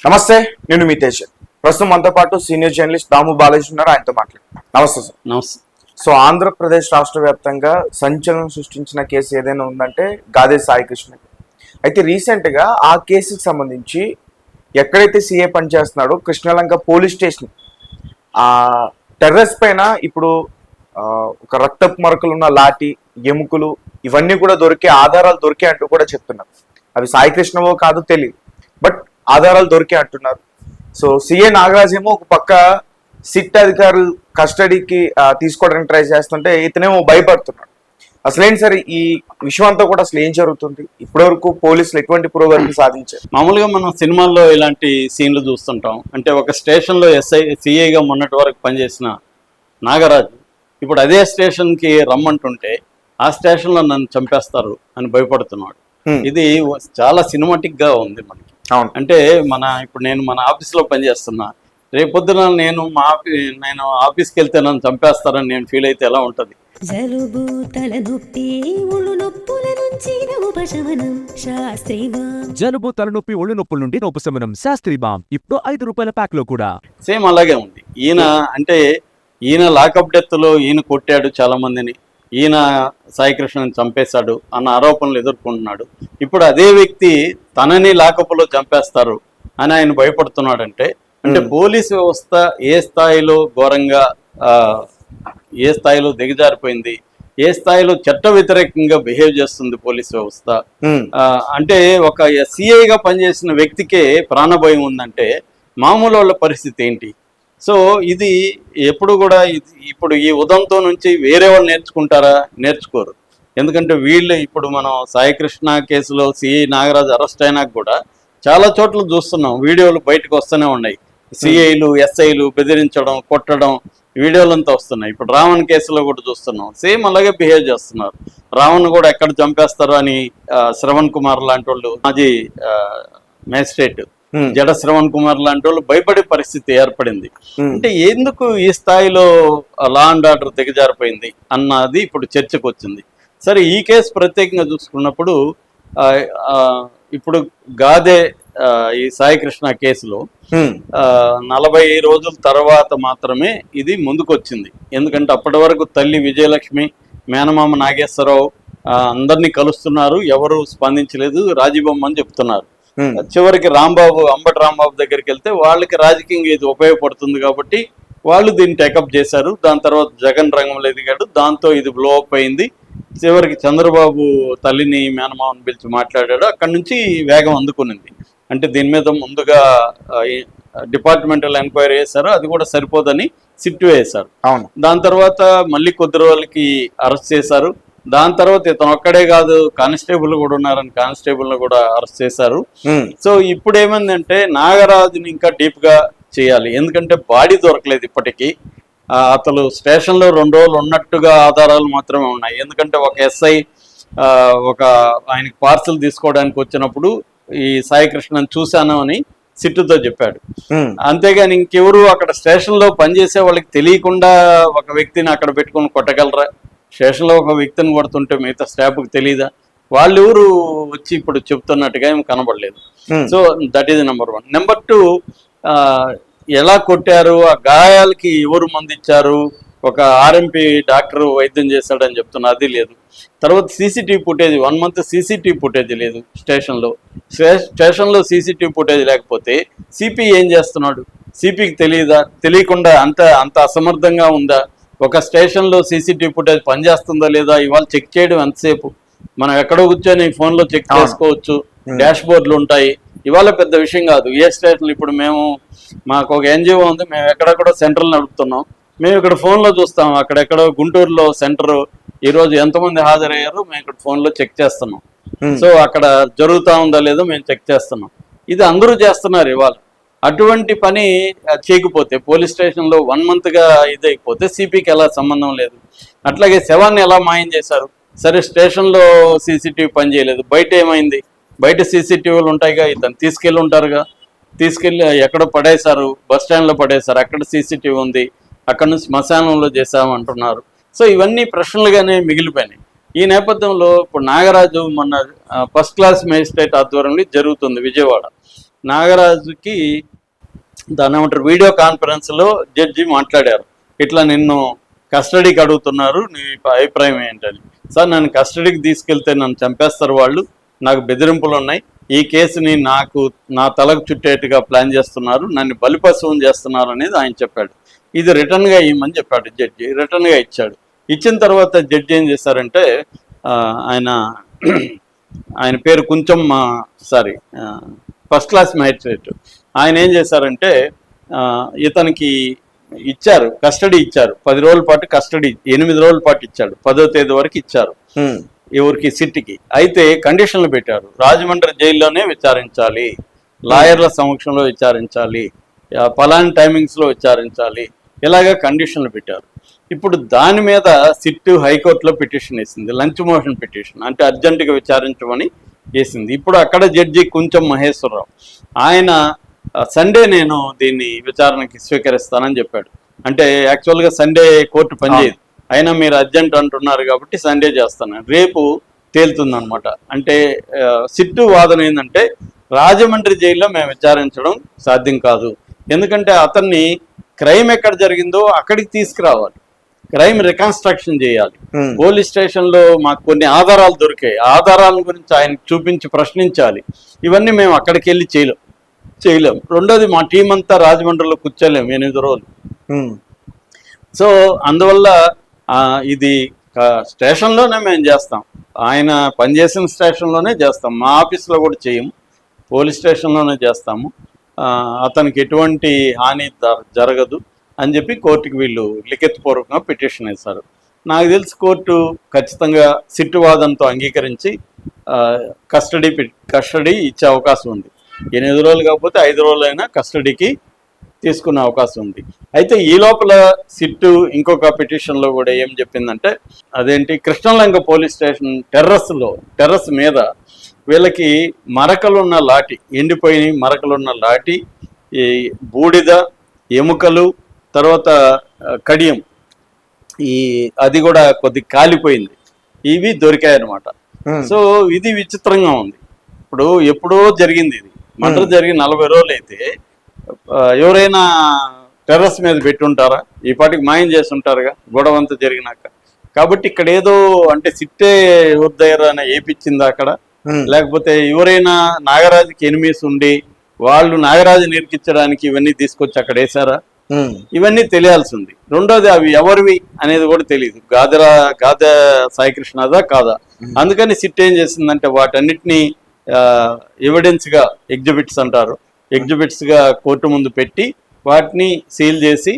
నమస్తే, నేను మీ తేజ్. ప్రస్తుతం మనతో పాటు సీనియర్ జర్నలిస్ట్ దాము బాలాజీ ఉన్నారు. ఆయనతో మాట్లాడు. నమస్తే సార్. నమస్తే. సో ఆంధ్రప్రదేశ్ రాష్ట్ర వ్యాప్తంగా సంచలనం సృష్టించిన కేసు ఏదైనా ఉందంటే గాదే సాయికృష్ణ. అయితే రీసెంట్గా ఆ కేసుకి సంబంధించి ఎక్కడైతే సీఏ పనిచేస్తున్నాడో కృష్ణలంక పోలీస్ స్టేషన్ ఆ టెర్రస్ పైన ఇప్పుడు ఒక రక్తపు మరకలు ఉన్న లాఠీ, ఎముకలు ఇవన్నీ కూడా ఆధారాలు దొరికే అంటూ కూడా చెప్తున్నారు. అవి సాయికృష్ణవో కాదు తెలియదు, బట్ ఆధారాలు దొరికే అంటున్నారు. సో సిఏ నాగరాజ్ ఏమో ఒక పక్క సిట్ అధికారులు కస్టడీకి తీసుకోవడానికి ట్రై చేస్తుంటే ఇతనేమో భయపడుతున్నాడు. అసలేంటి సార్ ఈ విషయం అంతా కూడా అసలు ఏం జరుగుతుంది? ఇప్పటివరకు పోలీసులు ఎటువంటి పురోగతిని సాధించారు? మామూలుగా మనం సినిమాల్లో ఇలాంటి సీన్లు చూస్తుంటాం. అంటే ఒక స్టేషన్లో సిఐగా మొన్నటి వరకు పనిచేసిన నాగరాజు ఇప్పుడు అదే స్టేషన్కి రమ్మంటుంటే ఆ స్టేషన్లో నన్ను చంపేస్తారు అని భయపడుతున్నాడు. ఇది చాలా సినిమాటిక్ గా ఉంది మనకి. అంటే ఇప్పుడు నేను మన ఆఫీస్లో పనిచేస్తున్నా, రేపొద్దున నేను ఆఫీస్కి వెళ్తే నన్ను చంపేస్తారని నేను ఫీల్ అయితే ఎలా ఉంటుంది? జలుబు, తలనొప్పి, ఒళ్ళు నొప్పుల నుంచి ఉపశమనం శాస్త్రీ బామ్. జలుబు, తలనొప్పి, ఒళ్ళు నొప్పుల నుండి ఉపశమనం శాస్త్రీ బామ్ ఇప్పుడు 5 రూపాయల ప్యాక్ లో కూడా. సేమ్ అలాగే ఉంది. ఈయన లాకప్ డెత్ లో ఈయన కొట్టాడు చాలా మందిని, ఈయన సాయికృష్ణని చంపేశాడు అన్న ఆరోపణలు ఎదుర్కొంటున్నాడు. ఇప్పుడు అదే వ్యక్తి తనని లాకప్లో చంపేస్తారు అని ఆయన భయపడుతున్నాడంటే అంటే పోలీస్ వ్యవస్థ ఏ స్థాయిలో ఘోరంగా ఏ స్థాయిలో దిగజారిపోయింది, ఏ స్థాయిలో చట్ట వ్యతిరేకంగా బిహేవ్ చేస్తుంది పోలీస్ వ్యవస్థ. అంటే ఒక సిఐగా పనిచేసిన వ్యక్తికే ప్రాణభయం ఉందంటే మామూలు వాళ్ళ పరిస్థితి ఏంటి? సో ఇది ఎప్పుడు కూడా ఇప్పుడు ఈ ఉదంతం నుంచి వేరే వాళ్ళు నేర్చుకుంటారా? నేర్చుకోరు. ఎందుకంటే వీళ్ళు ఇప్పుడు మనం సాయికృష్ణ కేసులో సిఐ నాగరాజు అరెస్ట్ అయినాక కూడా చాలా చోట్ల చూస్తున్నాం, వీడియోలు బయటకు వస్తూనే ఉన్నాయి. సిఐలు, ఎస్ఐలు బెదిరించడం, కొట్టడం వీడియోలంతా వస్తున్నాయి. ఇప్పుడు రావణ్ కేసులో కూడా చూస్తున్నాం, సేమ్ అలాగే బిహేవ్ చేస్తున్నారు. రావణ్ కూడా ఎక్కడ చంపేస్తారు అని శ్రవణ్ కుమార్ లాంటి వాళ్ళు, మాజీ మేజిస్ట్రేట్ జడ శ్రవణ్ కుమార్ లాంటి వాళ్ళు భయపడే పరిస్థితి ఏర్పడింది. అంటే ఎందుకు ఈ స్థాయిలో లా అండ్ ఆర్డర్ దిగజారిపోయింది అన్నది ఇప్పుడు చర్చకు వచ్చింది. సరే, ఈ కేసు ప్రత్యేకంగా చూసుకున్నప్పుడు ఇప్పుడు గాదే ఈ సాయికృష్ణ కేసులో 40 రోజుల తర్వాత మాత్రమే ఇది ముందుకు వచ్చింది. ఎందుకంటే అప్పటి వరకు తల్లి విజయలక్ష్మి, మేనమామ నాగేశ్వరరావు అందరినీ కలుస్తున్నారు, ఎవరు స్పందించలేదు, రాజీబొమ్మ అని చెప్తున్నారు. చివరికి అంబటి రాంబాబు దగ్గరికి వెళ్తే వాళ్ళకి రాజకీయంగా ఇది ఉపయోగపడుతుంది కాబట్టి వాళ్ళు దీన్ని టేకప్ చేశారు. దాని తర్వాత జగన్ రంగంలో ఎదిగాడు, దాంతో ఇది బ్లో అప్ అయింది. చివరికి చంద్రబాబు తల్లిని మేనమామని పిలిచి మాట్లాడాడు. అక్కడి నుంచి వేగం అందుకునింది. అంటే దీని మీద ముందుగా డిపార్ట్మెంటల్ ఎంక్వైరీ చేశారు, అది కూడా సరిపోదని సిట్ వేశారు. దాని తర్వాత మళ్ళీ కొద్ది రోజులకి అరెస్ట్ చేశారు. దాని తర్వాత ఇతను ఒక్కడే కాదు, కానిస్టేబుల్ కూడా ఉన్నారని కానిస్టేబుల్ ను కూడా అరెస్ట్ చేశారు. సో ఇప్పుడు ఏమైందంటే నాగరాజుని ఇంకా డీప్ గా చేయాలి. ఎందుకంటే బాడీ దొరకలేదు ఇప్పటికీ. అతను స్టేషన్లో 2 రోజులు ఉన్నట్టుగా ఆధారాలు మాత్రమే ఉన్నాయి. ఎందుకంటే ఒక ఎస్ఐ ఆయనకి పార్సల్ తీసుకోవడానికి వచ్చినప్పుడు ఈ సాయికృష్ణని చూశాను అని సిట్టుతో చెప్పాడు. అంతేగాని ఇంకెవరు అక్కడ స్టేషన్లో పనిచేసే వాళ్ళకి తెలియకుండా ఒక వ్యక్తిని అక్కడ పెట్టుకుని కొట్టగలరా? స్టేషన్లో ఒక వ్యక్తిని కొడుతుంటే మిగతా స్టాఫ్కి తెలియదా? వాళ్ళు ఎవరు వచ్చి ఇప్పుడు చెప్తున్నట్టుగా ఏం కనబడలేదు. So that is number 1. Number 2, ఎలా కొట్టారు, ఆ గాయాలకి ఎవరు మందిచ్చారు? ఒక ఆర్ఎంపీ డాక్టర్ వైద్యం చేశాడని చెప్తున్నా, అది లేదు. తర్వాత CCTV footage 1 month CCTV footage లేదు స్టేషన్లో సీసీటీవీ ఫుటేజ్ లేకపోతే సిపి ఏం చేస్తున్నాడు? సిపికి తెలియకుండా అంత అసమర్థంగా ఉందా? ఒక స్టేషన్లో సీసీటీవీ ఫుటేజ్ పనిచేస్తుందా లేదా ఇవాళ చెక్ చేయడం ఎంతసేపు? మనం ఎక్కడో కూర్చొని ఫోన్లో చెక్ చేసుకోవచ్చు, డాష్ బోర్డులు ఉంటాయి. ఇవాళ పెద్ద విషయం కాదు. ఏ స్టేషన్లు ఇప్పుడు మాకు ఒక ఎన్జిఓ ఉంది, మేము ఎక్కడెక్కడో సెంటర్లు నడుపుతున్నాం, మేము ఇక్కడ ఫోన్లో చూస్తాం. అక్కడెక్కడో గుంటూరులో సెంటర్ ఈరోజు ఎంతమంది హాజరయ్యారో మేము ఇక్కడ ఫోన్లో చెక్ చేస్తున్నాం. సో అక్కడ జరుగుతూ ఉందా లేదో మేము చెక్ చేస్తున్నాం. ఇది అందరూ చేస్తున్నారు ఇవాళ. అటువంటి పని చేయకపోతే పోలీస్ స్టేషన్లో 1 మంత్గా ఇదైపోతే సిపికి ఎలా సంబంధం లేదు. అట్లాగే శవాన్ని ఎలా మాయం చేశారు? సరే, స్టేషన్లో సీసీటీవీ పని చేయలేదు, బయట ఏమైంది? బయట సీసీటీవీలు ఉంటాయిగా, ఇతను తీసుకెళ్ళి ఉంటారుగా, తీసుకెళ్ళి ఎక్కడో పడేశారు, బస్ స్టాండ్లో పడేశారు, అక్కడ సీసీటీవీ ఉంది, అక్కడ నుంచి శ్మశానంలో చేశామంటున్నారు. సో ఇవన్నీ ప్రశ్నలుగానే మిగిలిపోయినాయి. ఈ నేపథ్యంలో ఇప్పుడు నాగరాజు మొన్న ఫస్ట్ క్లాస్ మేజిస్ట్రేట్ ఆధ్వర్యంలో జరుగుతుంది విజయవాడ. నాగరాజుకి దాని ఏమంటారు వీడియో కాన్ఫరెన్స్లో జడ్జి మాట్లాడారు, ఇట్లా నిన్ను కస్టడీకి అడుగుతున్నారు, నీ అభిప్రాయం ఏంటని. సార్ నన్ను కస్టడీకి తీసుకెళ్తే నన్ను చంపేస్తారు వాళ్ళు, నాకు బెదిరింపులు ఉన్నాయి, ఈ కేసుని నా తలకు చుట్టేట్టుగా ప్లాన్ చేస్తున్నారు, నన్ను బలిపశువుని చేస్తున్నారు అనేది ఆయన చెప్పాడు. ఇది రిటర్న్గా ఇవ్వమని చెప్పాడు జడ్జి. రిటర్న్గా ఇచ్చాడు. ఇచ్చిన తర్వాత జడ్జి ఏం చేశారంటే ఆయన పేరు కొంచెం ఫస్ట్ క్లాస్ మ్యాజిస్ట్రేట్, ఆయన ఏం చేశారంటే ఇతనికి కస్టడీ ఇచ్చారు, 10 రోజుల పాటు కస్టడీ, 8 రోజుల పాటు ఇచ్చాడు, 10వ తేదీ వరకు ఇచ్చారు ఎవరికి సిట్కి. అయితే కండిషన్లు పెట్టారు, రాజమండ్రి జైల్లోనే విచారించాలి, లాయర్ల సమక్షంలో విచారించాలి, పలాని టైమింగ్స్లో విచారించాలి, ఇలాగా కండిషన్లు పెట్టారు. ఇప్పుడు దాని మీద సిట్ హైకోర్టులో పిటిషన్ వేసింది, లంచ్ మోషన్ పిటిషన్, అంటే అర్జెంటుగా విచారించమని వేసింది. ఇప్పుడు అక్కడ జడ్జి కొంచెం మహేశ్వరరావు ఆయన సండే నేను దీన్ని విచారణకి స్వీకరిస్తానని చెప్పాడు. అంటే యాక్చువల్గా సండే కోర్టు పనిచేయదు, అయినా మీరు అర్జెంట్ అంటున్నారు కాబట్టి సండే చేస్తాను, రేపు తేలుతుందనమాట. అంటే సిట్టు వాదన ఏంటంటే రాజమండ్రి జైల్లో మేము విచారించడం సాధ్యం కాదు, ఎందుకంటే అతన్ని క్రైమ్ ఎక్కడ జరిగిందో అక్కడికి తీసుకురావాలి, క్రైమ్ రికన్స్ట్రక్షన్ చేయాలి. పోలీస్ స్టేషన్లో మాకు కొన్ని ఆధారాలు దొరికాయి, ఆధారాల గురించి ఆయనకు చూపించి ప్రశ్నించాలి, ఇవన్నీ మేము అక్కడికి వెళ్ళి చేయలేం. రెండోది మా టీం అంతా రాజమండ్రిలో కూర్చోలేము 8 రోజులు. సో అందువల్ల ఇది స్టేషన్లోనే మేము చేస్తాం, ఆయన పనిచేసిన స్టేషన్లోనే చేస్తాం, మా ఆఫీస్లో కూడా చేయము, పోలీస్ స్టేషన్లోనే చేస్తాము, అతనికి ఎటువంటి హాని జరగదు అని చెప్పి కోర్టుకి వీళ్ళు లిఖితపూర్వకంగా పిటిషన్ వేశారు. నాకు తెలిసి కోర్టు ఖచ్చితంగా సిట్టు వాదనతో అంగీకరించి కస్టడీ ఇచ్చే అవకాశం ఉంది. 8 రోజులు కాకపోతే 5 రోజులైనా కస్టడీకి తీసుకునే అవకాశం ఉంది. అయితే ఈ లోపల సిట్టు ఇంకొక పిటిషన్లో కూడా ఏం చెప్పిందంటే, అదేంటి కృష్ణలంక పోలీస్ స్టేషన్ టెర్రస్ మీద వీళ్ళకి మరకలున్న లాఠీ, ఎండిపోయి మరకలున్న లాఠీ, ఈ బూడిద, ఎముకలు, తర్వాత కడియం, అది కూడా కొద్దిగా కాలిపోయింది, ఇవి దొరికాయన్నమాట. సో ఇది విచిత్రంగా ఉంది. ఇప్పుడు ఎప్పుడో జరిగింది ఇది, మర్డర్ జరిగి 40 రోజులు అయితే ఎవరైనా టెర్రస్ మీద పెట్టుంటారా? ఈ పాటికి మాయం చేసి ఉంటారుగా గొడవ అంతా జరిగినాక. కాబట్టి ఇక్కడ ఏదో అంటే సిట్టే ఎవరి దగ్గర ఏపిచ్చిందా అక్కడ, లేకపోతే ఎవరైనా నాగరాజుకి ఎనిమిస్ ఉండి వాళ్ళు నాగరాజుని ఇరికించడానికి ఇవన్నీ తీసుకొచ్చి అక్కడ వేసారా? ఇవన్నీ తెలియాల్సి ఉంది. రెండోది అవి ఎవరివి అనేది కూడా తెలియదు, గాదె సాయికృష్ణదా కాదా. అందుకని సిట్ ఏం చేసిందంటే వాటన్నిటినీ ఎవిడెన్స్ గా ఎగ్జిబిట్స్ అంటారు, ఎగ్జిబిట్స్ గా కోర్టు ముందు పెట్టి వాటిని సీల్ చేసి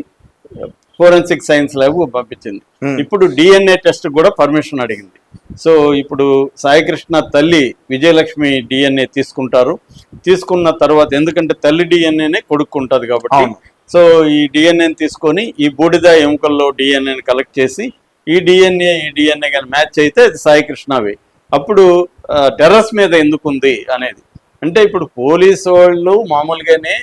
ఫోరెన్సిక్ సైన్స్ ల్యాబ్ పంపించింది. ఇప్పుడు డిఎన్ఏ టెస్ట్ కూడా పర్మిషన్ అడిగింది. సో ఇప్పుడు సాయికృష్ణ తల్లి విజయలక్ష్మి డిఎన్ఏ తీసుకున్న తర్వాత, ఎందుకంటే తల్లి డిఎన్ఏనే కొడుకుంటుంది కాబట్టి, సో ఈ డిఎన్ఏని తీసుకొని ఈ బూడిద ఎముకల్లో డిఎన్ఏని కలెక్ట్ చేసి ఈ డిఎన్ఏ కానీ మ్యాచ్ అయితే అది సాయికృష్ణవే. అప్పుడు టెర్రస్ మీద ఎందుకుంది అనేది, అంటే ఇప్పుడు పోలీసు వాళ్ళు మామూలుగానే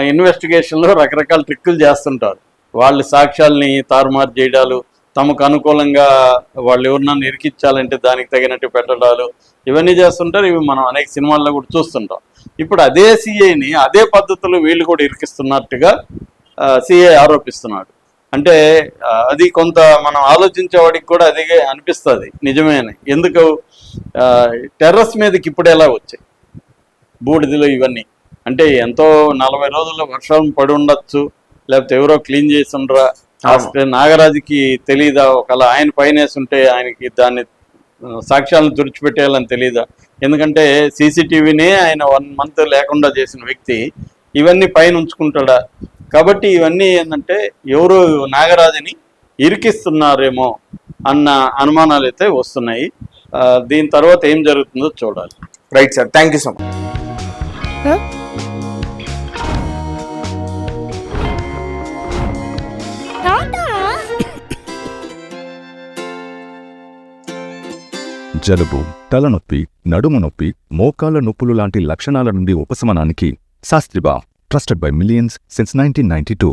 ఇన్వెస్టిగేషన్లో రకరకాల ట్రిక్కులు చేస్తుంటారు. వాళ్ళు సాక్ష్యాలని తారుమారు చేయడాలు, తమకు అనుకూలంగా వాళ్ళు ఎవరినన్నా ఇరికించాలంటే దానికి తగినట్టు పెట్టడాలు, ఇవన్నీ చేస్తుంటారు. ఇవి మనం అనేక సినిమాల్లో కూడా చూస్తుంటాం. ఇప్పుడు అదే సిఐని అదే పద్ధతులు వీళ్ళు కూడా ఇరికిస్తున్నట్టుగా సిఐ ఆరోపిస్తున్నాడు. అంటే అది కొంత మనం ఆలోచించేవాడికి కూడా అదే అనిపిస్తుంది, నిజమే అని. ఎందుకు టెర్రస్ మీదకి ఇప్పుడు ఎలా వచ్చాయి బూడిదలు ఇవన్నీ? అంటే ఎంతో 40 రోజుల్లో వర్షం పడి ఉండొచ్చు, లేకపోతే ఎవరో క్లీన్ చేసి ఉండరా, నాగరాజుకి తెలీదా? ఒకవేళ ఆయన పైన వేసుంటే ఆయనకి దాన్ని సాక్ష్యాలను తుడిచిపెట్టేయాలని తెలీదా? ఎందుకంటే సీసీటీవీనే ఆయన 1 month లేకుండా చేసిన వ్యక్తి ఇవన్నీ పైన ఉంచుకుంటాడా? కాబట్టి ఇవన్నీ ఏంటంటే ఎవరు నాగరాజుని ఇరికిస్తున్నారేమో అన్న అనుమానాలు అయితే వస్తున్నాయి. దీని తర్వాత ఏం జరుగుతుందో చూడాలి. Right sir, thank you so much. జలుబు, తలనొప్పి, నడుము నొప్పి, మోకాళ్ల నొప్పులు లాంటి లక్షణాల నుండి ఉపశమనానికి శాస్త్రిబామ్, ట్రస్టెడ్ బై మిలియన్స్ సిన్స్ 1992.